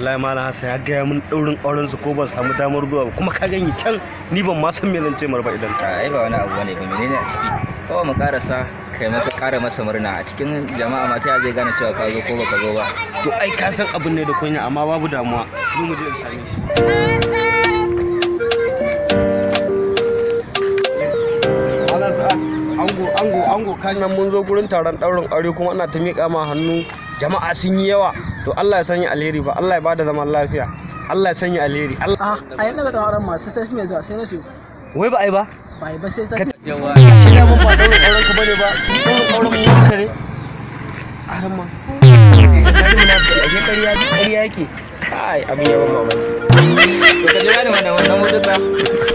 wallahi malam Hassan ya gaya min daurin auren su ko ban samu damar zuwa ba kuma ka gani can ni ban ma san me zan ce mar ba idan ai ba wani abu bane ba menene a ciki kawai mu karasa kai masa kara masa murna a cikin jama'a ma ta zai gane cewa ka zo ko baka zo ba to ai ka san abin ne da kunya amma babu damuwa zo mu je in same shi ango kashi nan mun zo gurin taron daurin aure kuma ana ta miƙa ma hannu jama'a sun yi yawa to Allah ya sanya alheri ba Allah ya bada zaman lafiya Allah ya sanya alheri a yana da auren masu sai mai zuwa sai na su wai ba ai ba sai sai yawa ina mun ba daurin auren ka bane ba daurin auren mun ka ne aran ma kai mun na ƙarya yake kai abin yawan mamaki to ka jira ni wannan mutunta